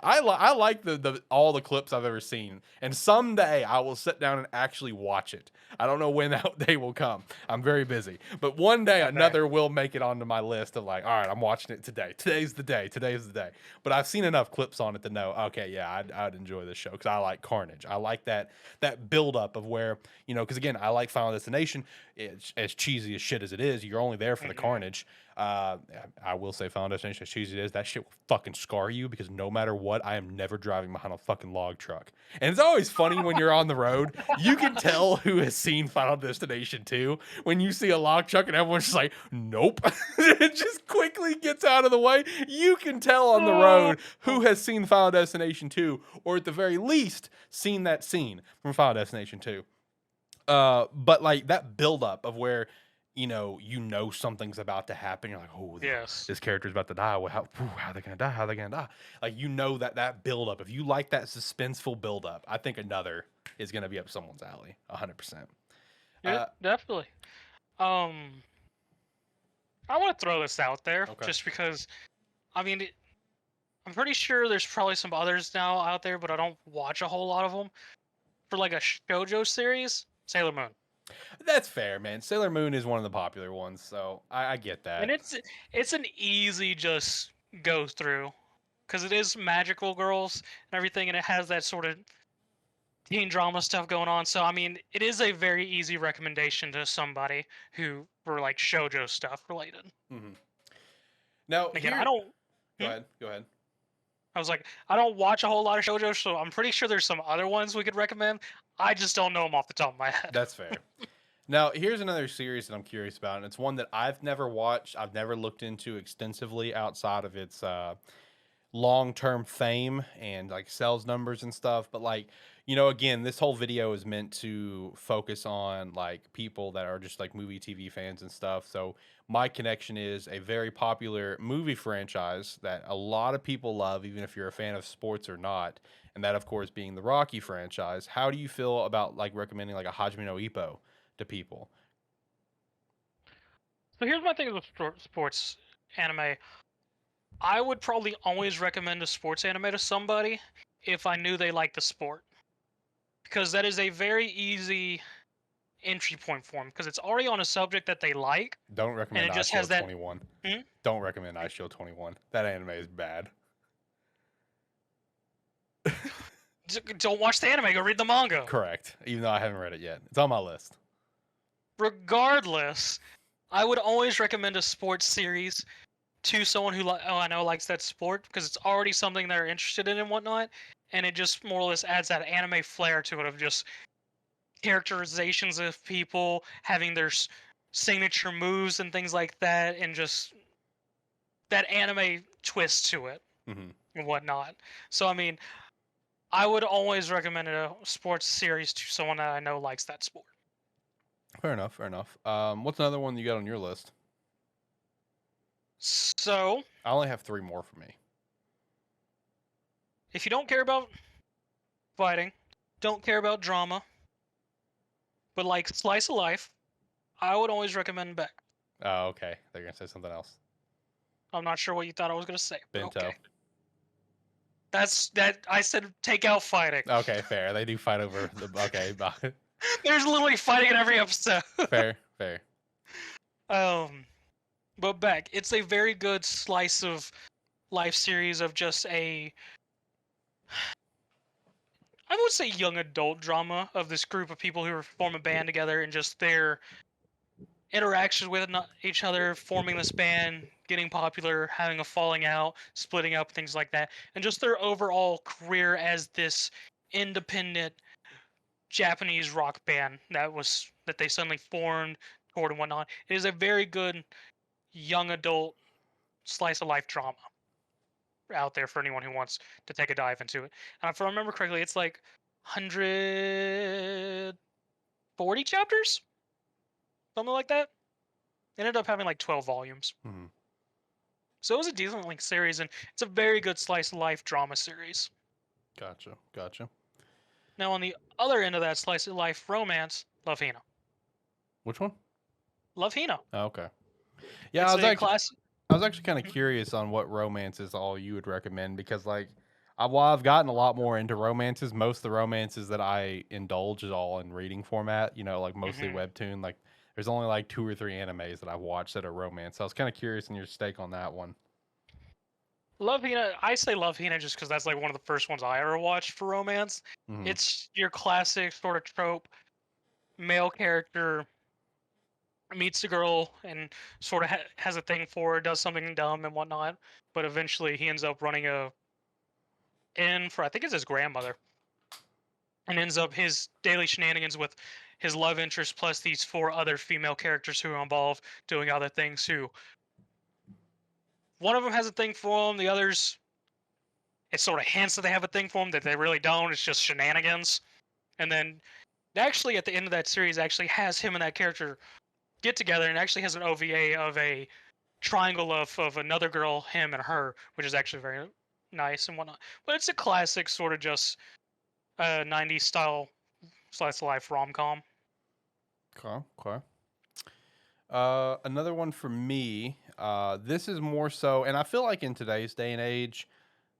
I like all the clips I've ever seen, and someday I will sit down and actually watch it. I don't know when that day will come. I'm very busy, but one day Another will make it onto my list of like, all right, I'm watching it today. Today's the day. But I've seen enough clips on it to know, okay, yeah, I'd enjoy this show because I like Carnage. I like that build up of where, because again, I like Final Destination. It's as cheesy as shit as it is. You're only there for the carnage. I will say Final Destination, as cheesy as it is, that shit will fucking scar you because no matter what, I am never driving behind a fucking log truck. And it's always funny when you're on the road. You can tell who has seen Final Destination 2 when you see a log truck and everyone's just like, nope. It just quickly gets out of the way. You can tell on the road who has seen Final Destination 2, or at the very least seen that scene from Final Destination 2. But like that buildup of where something's about to happen. You're like, oh, this character's about to die. Well, how are they gonna die? How are they gonna die? Like that buildup. If you like that suspenseful buildup, I think Another is gonna be up someone's alley, 100%. Yeah, definitely. I want to throw this out there just because, I mean, I'm pretty sure there's probably some others now out there, but I don't watch a whole lot of them. For like a shoujo series, Sailor Moon. That's fair, man. Sailor Moon is one of the popular ones, so I get that. And it's an easy just go through because it is magical girls and everything, and it has that sort of teen drama stuff going on. So I mean, it is a very easy recommendation to somebody who for like shoujo stuff related. Mm-hmm. Now, again, I don't. Go ahead. I was like, I don't watch a whole lot of shoujo, so I'm pretty sure there's some other ones we could recommend. I just don't know them off the top of my head. That's fair. Now, here's another series that I'm curious about, and it's one that I've never watched. I've never looked into extensively outside of its long-term fame and like sales numbers and stuff. But like, again, this whole video is meant to focus on like people that are just like movie TV fans and stuff. So my connection is a very popular movie franchise that a lot of people love, even if you're a fan of sports or not. And that, of course, being the Rocky franchise. How do you feel about like recommending like a Hajime no Ippo to people? So here's my thing with sports anime. I would probably always recommend a sports anime to somebody if I knew they liked the sport, because that is a very easy entry point for them, because it's already on a subject that they like, Don't and recommend it just ICO has that. 21. Hmm? Don't recommend ICO 21. That anime is bad. Don't watch the anime. Go read the manga. Correct. Even though I haven't read it yet, it's on my list. Regardless, I would always recommend a sports series to someone who I know likes that sport, because it's already something they're interested in and whatnot, and it just more or less adds that anime flair to it of just characterizations of people having their signature moves and things like that, and just that anime twist to it and whatnot. So I mean, I would always recommend a sports series to someone that I know likes that sport. Fair enough. Fair enough. What's another one you got on your list? So I only have 3 more for me. if you don't care about fighting, don't care about drama, but like slice of life, I would always recommend Beck. Oh, okay. They're gonna say something else. I'm not sure what you thought I was gonna say. Bento. Okay. That I said take out fighting. Okay, fair. They do fight over the. Okay, bye. There's literally fighting in every episode. Fair, fair. But Beck, it's a very good slice of life series of just I would say young adult drama of this group of people who form a band together, and just their interactions with each other, forming this band, getting popular, having a falling out, splitting up, things like that, and just their overall career as this independent Japanese rock band that they suddenly formed, toured and whatnot. It is a very good young adult slice of life drama out there for anyone who wants to take a dive into it. And if I remember correctly, it's like 140 chapters, something like that. It ended up having like 12 volumes. So it was a decent length series, and it's a very good slice of life drama series. Gotcha. Now, on the other end of that slice of life romance, Love Hina. Which one? Love Hina. Oh, okay. Yeah, I was actually kind of curious on what romances all you would recommend, because like while I've gotten a lot more into romances, most of the romances that I indulge is all in reading format, like mostly webtoon. Like there's only like 2 or 3 animes that I've watched that are romance. So I was kind of curious in your take on that one. Love Hina, I say Love Hina just because that's like one of the first ones I ever watched for romance. It's your classic sort of trope, male character meets a girl and sort of has a thing for her, does something dumb and whatnot, but eventually he ends up running a inn for, I think it's his grandmother, and ends up his daily shenanigans with his love interest plus these 4 other female characters who are involved doing other things, who one of them has a thing for him, the others, it sort of hints that they have a thing for him, that they really don't, it's just shenanigans. And then actually at the end of that series actually has him and that character get together, and actually has an OVA of a triangle of another girl, him, and her, which is actually very nice and whatnot. But it's a classic sort of just 90s style slice of life rom-com. Okay. Another one for me. This is more so, and I feel like in today's day and age,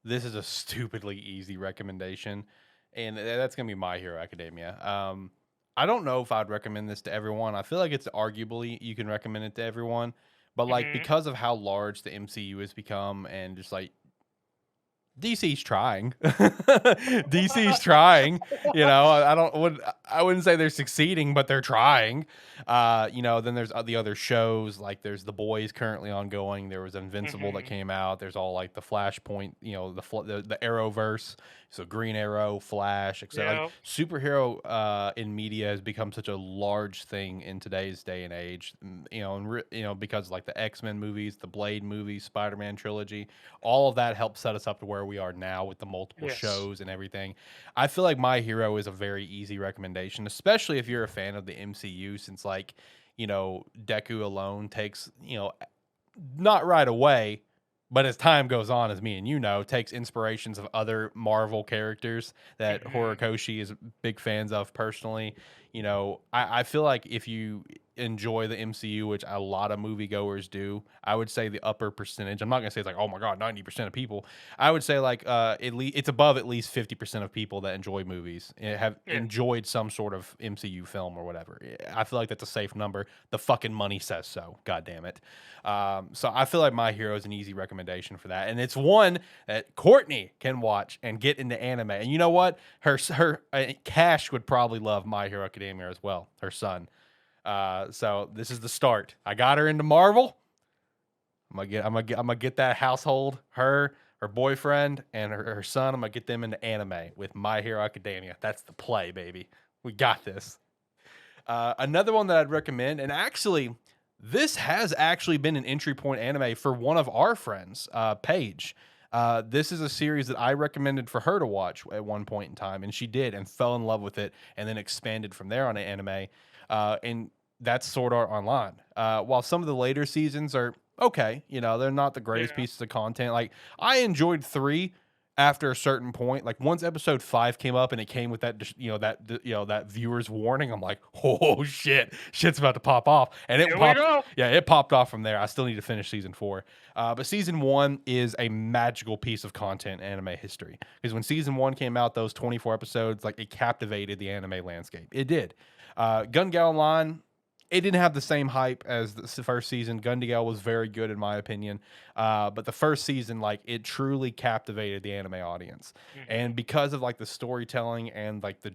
this is a stupidly easy recommendation, and that's gonna be My Hero Academia. I don't know if I'd recommend this to everyone. I feel like it's arguably you can recommend it to everyone, but like because of how large the MCU has become, and just like DC's trying. DC's trying. You know, I wouldn't say they're succeeding, but they're trying. You know, then there's the other shows, like there's The Boys currently ongoing. There was Invincible that Hmm. came out. There's all like the Flashpoint, you know, the Arrowverse. So Green Arrow, Flash, etc. Like Yeah. superhero in media has become such a large thing in today's day and age. You know, you know, because like the X-Men movies, the Blade movies, Spider-Man trilogy, all of that helps set us up to where we are now with the multiple Yes. shows and everything. I feel like My Hero is a very easy recommendation, especially if you're a fan of the MCU, since like, you know, Deku alone takes, you know, not right away, but as time goes on, as me and you know, takes inspirations of other Marvel characters that Hmm. Horikoshi is big fans of personally. You know, I feel like if you enjoy the MCU, which a lot of moviegoers do, I would say the upper percentage. I'm not gonna say it's like, oh my god, 90% of people. I would say like at least it's above at least 50% of people that enjoy movies have Yeah. enjoyed some sort of MCU film or whatever. I feel like that's a safe number. The fucking money says so. God damn it. So I feel like My Hero is an easy recommendation for that, and it's one that Courtney can watch and get into anime. And you know what? Her Cash would probably love My Hero Academia as well. Her son. So this is the start. I got her into Marvel. I'm gonna get that household, her boyfriend, and her son. I'm gonna get them into anime with My Hero Academia. That's the play, baby. We got this. Another one that I'd recommend, and actually, this has actually been an entry point anime for one of our friends, Paige. This is a series that I recommended for her to watch at one point in time, and she did and fell in love with it, and then expanded from there on an anime. And that's Sword Art Online. While some of the later seasons are okay, you know, they're not the greatest Yeah. pieces of content. Like I enjoyed three after a certain point. Like once episode 5 came up and it came with that that viewer's warning, I'm like, oh shit, shit's about to pop off. And it Here we popped. go. Yeah, it popped off from there. I still need to finish season 4. But season 1 is a magical piece of content in anime history, because when season 1 came out, those 24 episodes, like, it captivated the anime landscape. It did. Gun Gal Online, it didn't have the same hype as the first season. Gun Gal was very good in my opinion, but the first season, like, it truly captivated the anime audience, Hmm. and because of like the storytelling and like the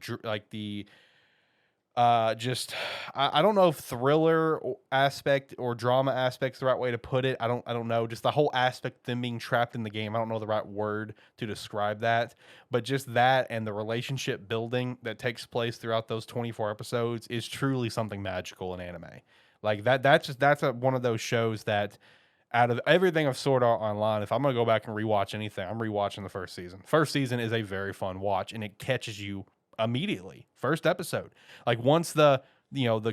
just I don't know if thriller aspect or drama aspect is the right way to put it. I don't know. Just the whole aspect of them being trapped in the game. I don't know the right word to describe that, but just that and the relationship building that takes place throughout those 24 episodes is truly something magical in anime. Like one of those shows that, out of everything of Sword Art Online, if I'm gonna go back and rewatch anything, I'm rewatching the first season. First season is a very fun watch, and it catches you immediately. First episode, like once the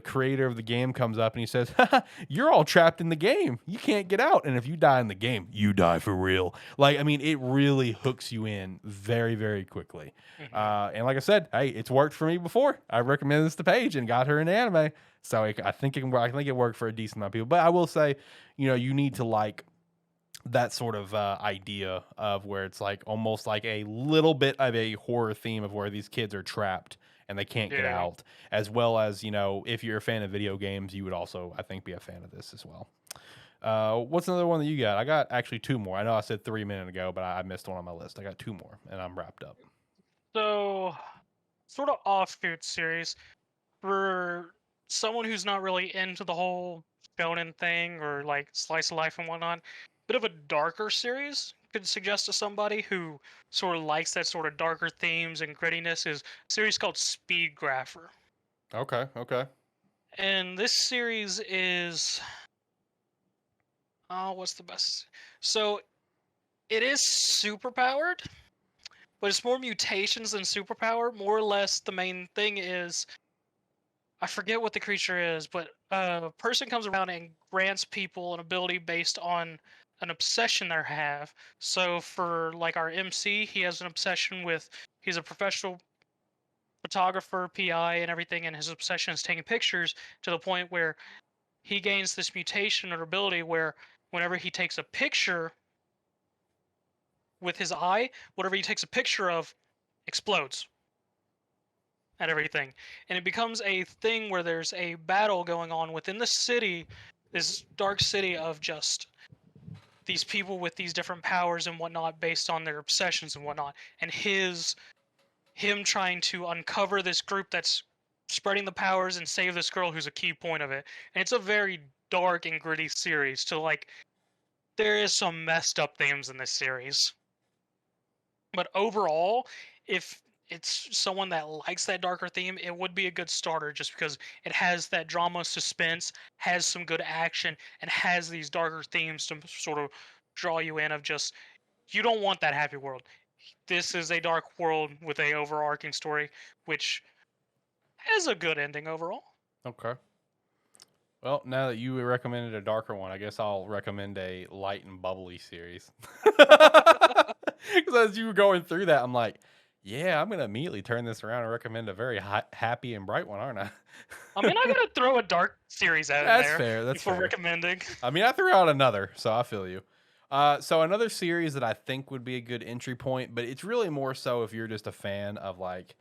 creator of the game comes up and he says, "Haha, you're all trapped in the game. You can't get out. And if you die in the game, you die for real." Like, I mean, it really hooks you in very, very quickly. Hmm. And like I said, hey, it's worked for me before. I recommended this to Paige and got her into anime. So I think it worked for a decent amount of people. But I will say, you know, you need to like that sort of idea of where it's like almost like a little bit of a horror theme of where these kids are trapped and they can't get Yeah. out, as well as, you know, if you're a fan of video games, you would also, I think, be a fan of this as well. What's another one that you got? I got actually two more. I know I said 3 minutes ago, but I missed one on my list. I got two more, and I'm wrapped up. So, sort of offshoot series for someone who's not really into the whole shonen thing or like slice of life and whatnot. Bit of a darker series could suggest to somebody who sort of likes that sort of darker themes and grittiness is a series called Speed Grapher. Okay, okay. And this series is what's the best? So it is super powered, but it's more mutations than superpower. More or less, the main thing is I forget what the creature is, but a person comes around and grants people an ability based on an obsession they have. So for like our MC, he has an obsession with he's a professional photographer, PI, and everything, and his obsession is taking pictures to the point where he gains this mutation or ability where whenever he takes a picture with his eye, whatever he takes a picture of explodes at everything. And it becomes a thing where there's a battle going on within the city, this dark city of just these people with these different powers and whatnot based on their obsessions and whatnot, and him trying to uncover this group that's spreading the powers and save this girl who's a key point of it. And it's a very dark and gritty series. So like there is some messed up themes in this series. But overall, if it's someone that likes that darker theme, it would be a good starter just because it has that drama suspense, has some good action, and has these darker themes to sort of draw you in of just you don't want that happy world. This is a dark world with a overarching story, which has a good ending overall. Okay. Well, now that you recommended a darker one, I guess I'll recommend a light and bubbly series. Because as you were going through that, I'm like, yeah, I'm gonna immediately turn this around and recommend a very happy and bright one, aren't I? I mean, I gotta throw a dark series out in That's there fair. That's before fair. recommending. I mean, I threw out another, so I feel you. So another series that I think would be a good entry point, but it's really more so if you're just a fan of like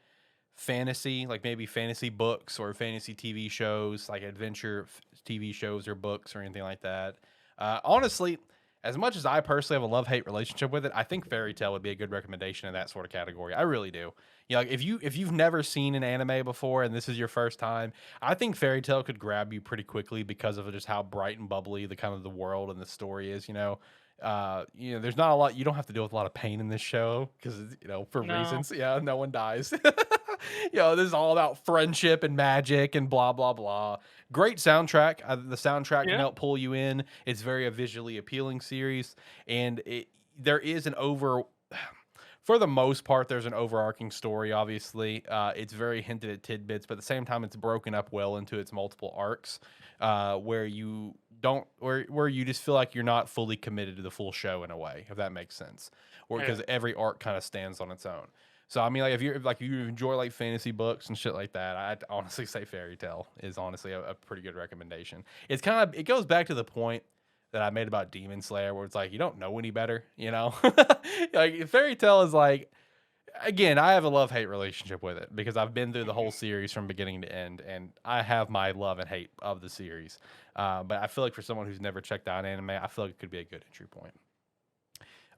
fantasy, like maybe fantasy books or fantasy TV shows, like adventure TV shows or books or anything like that. Honestly, as much as I personally have a love-hate relationship with it, I think Fairy Tale would be a good recommendation in that sort of category. I really do. You know, like if you've never seen an anime before and this is your first time, I think Fairy Tale could grab you pretty quickly because of just how bright and bubbly the kind of the world and the story is. There's not a lot. You don't have to deal with a lot of pain in this show because for No. reasons. Yeah, no one dies. This is all about friendship and magic and blah blah blah. Great soundtrack. The soundtrack can help pull you in. It's very a visually appealing series, and there is for the most part, there's an overarching story. Obviously, it's very hinted at tidbits, but at the same time, it's broken up well into its multiple arcs, where you don't, where you just feel like you're not fully committed to the full show in a way, if that makes sense, or because every arc kind of stands on its own. So I mean, like if you enjoy like fantasy books and shit like that, I'd honestly say Fairy Tale is honestly a pretty good recommendation. It goes back to the point that I made about Demon Slayer, where it's like you don't know any better, like Fairy Tale is like, again, I have a love-hate relationship with it because I've been through the whole series from beginning to end, and I have my love and hate of the series. But I feel like for someone who's never checked out anime, I feel like it could be a good entry point.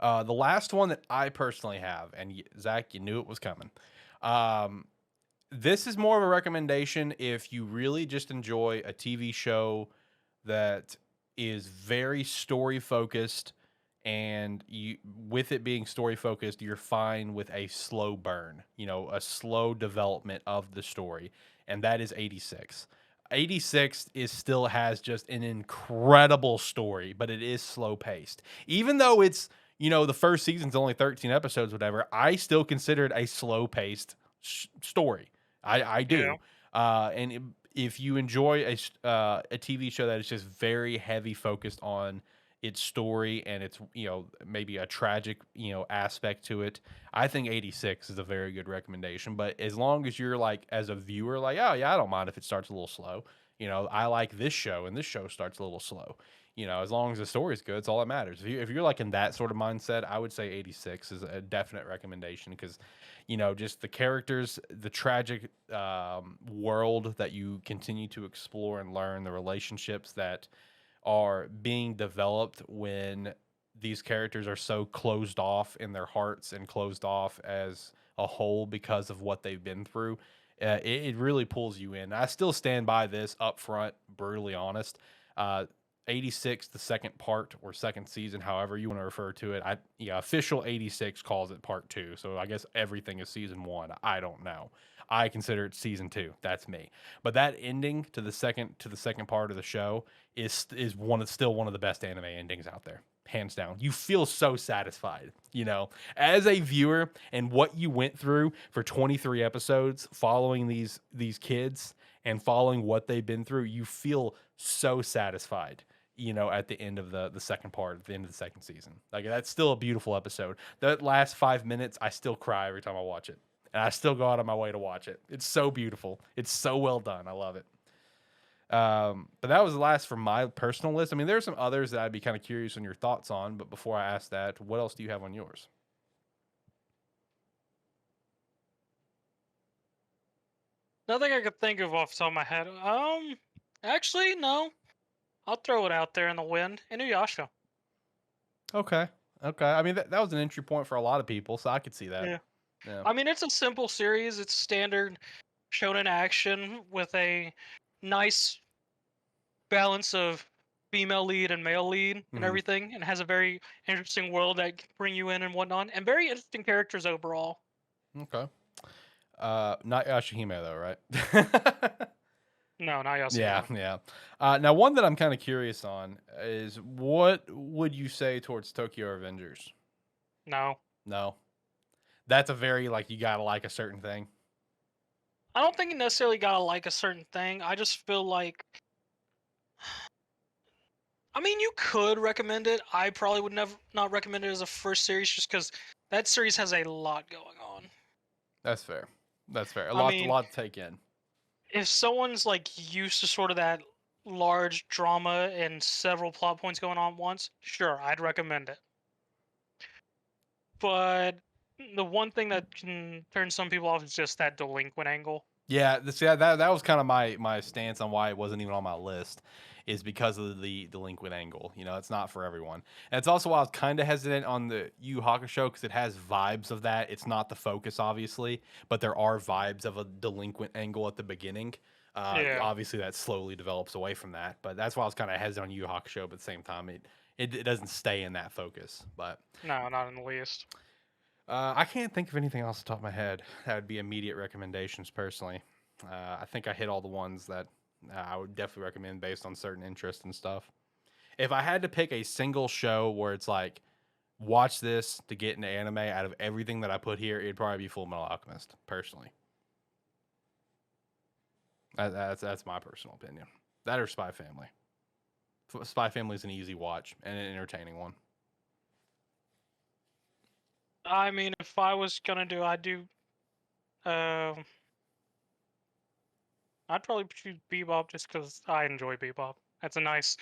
The last one that I personally have, and Zach, you knew it was coming. This is more of a recommendation if you really just enjoy a TV show that is very story focused, and with it being story focused, you're fine with a slow burn, a slow development of the story, and that is 86. 86 still has just an incredible story, but it is slow paced. Even though it's the first season's only 13 episodes, whatever, I still consider it a slow paced story. I do. And if you enjoy a TV show that is just very heavy focused on its story and its maybe a tragic aspect to it, I think 86 is a very good recommendation. But as long as you're like, as a viewer, like, oh yeah, I don't mind if it starts a little slow. I like this show and this show starts a little slow. As long as the story is good, it's all that matters. If you're like in that sort of mindset, I would say 86 is a definite recommendation because, just the characters, the tragic world that you continue to explore and learn, the relationships that are being developed when these characters are so closed off in their hearts and closed off as a whole because of what they've been through. It really pulls you in. I still stand by this up front, brutally honest. 86, the second part or second season, however you want to refer to it. Official 86 calls it part 2. So I guess everything is season 1. I don't know. I consider it season 2. That's me. But that ending to the second part of the show is still one of the best anime endings out there. Hands down. You feel so satisfied, as a viewer, and what you went through for 23 episodes following these kids and following what they've been through. You feel so satisfied, at the end of the second part, at the end of the second season. Like, that's still a beautiful episode. That last 5 minutes, I still cry every time I watch it. And I still go out of my way to watch it. It's so beautiful. It's so well done. I love it. But that was the last from my personal list. I mean, there are some others that I'd be kind of curious on your thoughts on, but before I ask that, what else do you have on yours? Nothing I could think of off the top of my head. Actually, no. I'll throw it out there in the wind. Inuyasha. Okay. Okay. I mean, that was an entry point for a lot of people, so I could see that. Yeah. Yeah. I mean, it's a simple series. It's standard shonen action with a nice balance of female lead and male lead and Mhm. everything, and has a very interesting world that can bring you in and whatnot, and very interesting characters overall. Okay. Not Yashihime though, right? No, not Yeah, Yasuhime. yeah. Now, one that I'm kind of curious on is what would you say towards Tokyo Avengers? No. No, that's a very like you gotta like a certain thing. I don't think you necessarily gotta like a certain thing. I just feel like, I mean, you could recommend it. I probably would never not recommend it as a first series, just because that series has a lot going on. That's fair. That's fair. I A mean, lot to take in. if someone's like used to sort of that large drama and several plot points going on at once, sure, I'd recommend it. But the one thing that can turn some people off is just that delinquent angle. Yeah, that was kind of my stance on why it wasn't even on my list, is because of the delinquent angle. You know, it's not for everyone, and it's also why I was kind of hesitant on the Yu Hakusho because it has vibes of that. It's not the focus, obviously, but there are vibes of a delinquent angle at the beginning. Yeah. Obviously, that slowly develops away from that, but that's why I was kind of hesitant on Yu Hakusho. But at the same time, it doesn't stay in that focus. But No, not in the least. I can't think of anything else off the top of my head that would be immediate recommendations personally. I think I hit all the ones that I would definitely recommend based on certain interests and stuff. If I had to pick a single show where it's like, watch this to get into anime out of everything that I put here, it'd probably be Full Metal Alchemist, personally. That's my personal opinion. That or Spy Family. Spy Family is an easy watch and an entertaining one. I mean, if I was gonna do, I'd do. Um, I'd probably choose Bebop just because I enjoy Bebop. That's a nice.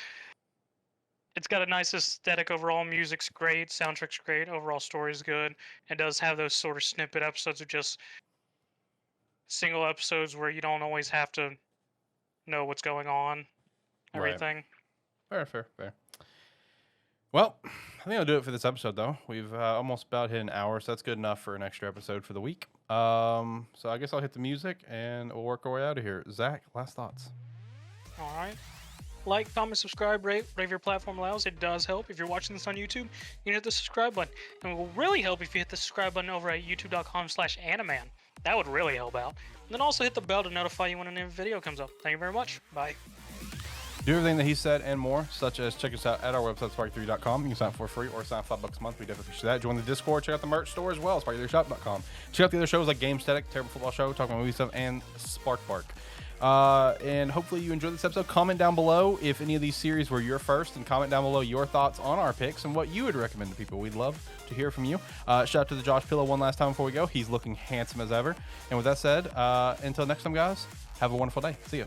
It's got a nice aesthetic overall. Music's great, soundtrack's great, overall story's good. It does have those sort of snippet episodes of just single episodes where you don't always have to know what's going on, Right. everything. Fair. Well, I think I'll do it for this episode, though. We've almost about hit an hour, so that's good enough for an extra episode for the week. So I guess I'll hit the music, and we'll work our way out of here. Zach, last thoughts? All right. Like, comment, subscribe, rate, whatever your platform allows. It does help. If you're watching this on YouTube, you can hit the subscribe button. And it will really help if you hit the subscribe button over at youtube.com/AniMan. That would really help out. And then also hit the bell to notify you when a new video comes up. Thank you very much. Bye. Do everything that he said and more, such as check us out at our website, SparkE3.com. You can sign up for free or sign up $5 a month. We definitely appreciate that. Join the Discord. Check out the merch store as well, SparkE3shop.com. Check out the other shows like Gamesthetic, Terrible Football Show, Talking about Movie Stuff, and SparkBark. And hopefully you enjoyed this episode. Comment down below if any of these series were your first, and comment down below your thoughts on our picks and what you would recommend to people. We'd love to hear from you. Shout out to the Josh Pillow one last time before we go. He's looking handsome as ever. And with that said, until next time, guys, have a wonderful day. See ya.